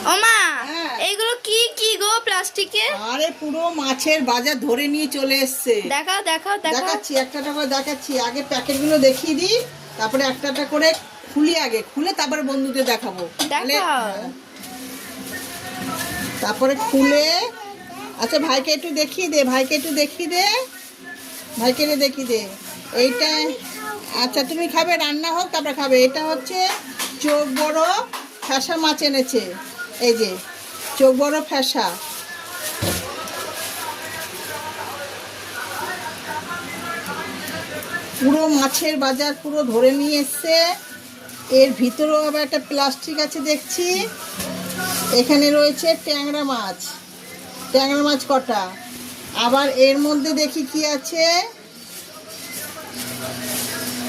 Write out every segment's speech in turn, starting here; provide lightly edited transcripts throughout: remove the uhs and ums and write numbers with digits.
ওমা হ্যাঁ। এইগুলো কি কি গো প্লাস্টিকে? আরে পুরো মাছের বাজার ধরে নিয়ে চলে এসছে। দেখাও দেখাও দেখাও। দেখাচ্ছি, একটা করে দেখাচ্ছি। আগে প্যাকেটগুলো দেখিয়ে দিই, তারপরে একটা করে খুলি, আগে খুলে তারপরে বন্ধুদের দেখাবো। দেখাও। তারপরে খুলে, আচ্ছা ভাইকে একটু দেখিয়ে দে, ভাইকে একটু দেখিয়ে দে, ভাইকে দেখিয়ে দে। এইটা আচ্ছা তুমি খাবে, রান্না হোক তারপরে খাবে। এটা হচ্ছে চোখ বড় ফ্যাসা মাছ এনেছে, এই যে চোখ বড় ফ্যাসা। পুরো মাছের বাজার পুরো ধরে নিয়ে এসছে। এর ভিতরেও আবার একটা প্লাস্টিক আছে দেখছি। এখানে রয়েছে ট্যাংরা মাছ, ট্যাংরা মাছ কটা। আবার এর মধ্যে দেখি কি আছে,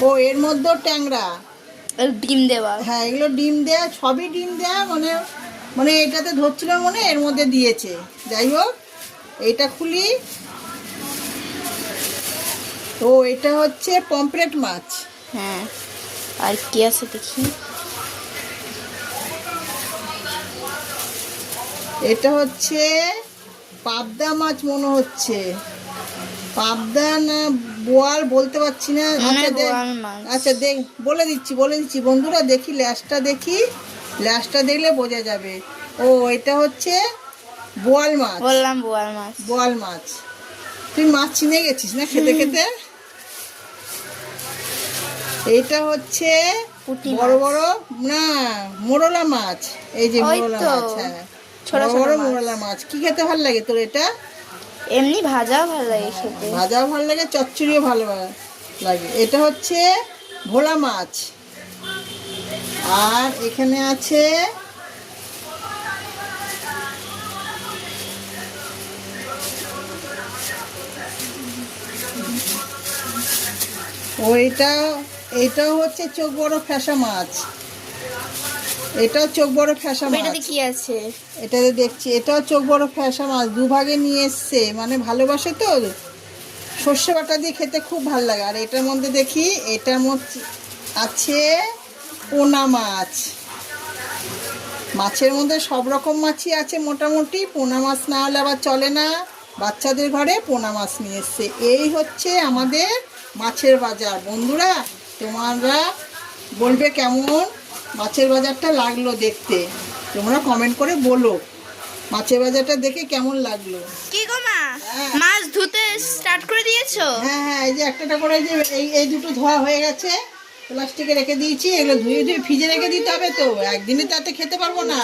ও এর মধ্যেও ট্যাংরা, ডিম দেওয়া। হ্যাঁ এগুলো ডিম দেয়া, সবই ডিম দেয়া। মানে মানে এটাতে ধরছিল মনে এর মধ্যে দিয়েছে। যাই হোক, এইটা খুলি। ও এটা হচ্ছে পমফ্রেট মাছ। হ্যাঁ, আর কি আছে দেখি। এটা হচ্ছে পাবদা মাছ মনে হচ্ছে, পাবদা না বোয়াল বলতে পারছি না। আচ্ছা দেখ, বলে দিচ্ছি বন্ধুরা, দেখি ল্যাসটা, দেখি ল্যাসটা দেখলে বোঝা যাবে। ও এটা হচ্ছে বোয়াল মাছ। বললাম বোয়াল মাছ। বোয়াল মাছ। তুই মাছ চিনে গেছিস না খেতে খেতে। এইটা হচ্ছে বড় বড় না মোরলা মাছ, এই যে মোরলা মাছ। হ্যাঁ বড় বড় মোরলা মাছ। কি খেতে ভালো লাগে তোর এটা? এমনি ভাজাও ভালো লাগে খেতে। ভাজাও ভালো লাগে, চচ্চড়িও ভালো লাগে। এটা হচ্ছে ভোলা মাছ। আর এখানে আছে এটাও হচ্ছে চোখ বড় ফ্যাসা মাছ। এটাও চোখ বড় ফ্যাসা মাছ। এটাতে কি আছে? এটাতে দেখছি, এটাও চোখ বড় ফ্যাসা মাছ। দুভাগে নিয়ে এসছে, মানে ভালোবাসে তো, সর্ষে বাটা দিয়ে খেতে খুব ভালো লাগে। আর এটার মধ্যে দেখি, এটার মধ্যে আছে পোনা মাছ। মাছের মধ্যে সব রকম মাছই আছে মোটামুটি। পোনা মাছ না হলে আবার চলে না। বাচ্চাদের ঘরে পোনা মাছ নিয়ে এসছে। এই হচ্ছে আমাদের মাছের বাজার। বন্ধুরা তোমরা বলবে কেমন মাছের বাজারটা লাগলো দেখতে, তোমরা কমেন্ট করে বলো মাছের বাজারটা দেখে কেমন লাগলো। কি গো মা, মাছ ধুতে স্টার্ট করে দিয়েছো? হ্যাঁ হ্যাঁ, এই যে একটা করে যে এই দুটো ধোয়া হয়ে গেছে, প্লাস্টিকে রেখে দিয়েছি। এগুলো ধুয়ে ফ্রিজে রেখে দিতে হবে, তো একদিনে তাতে খেতে পারবো না।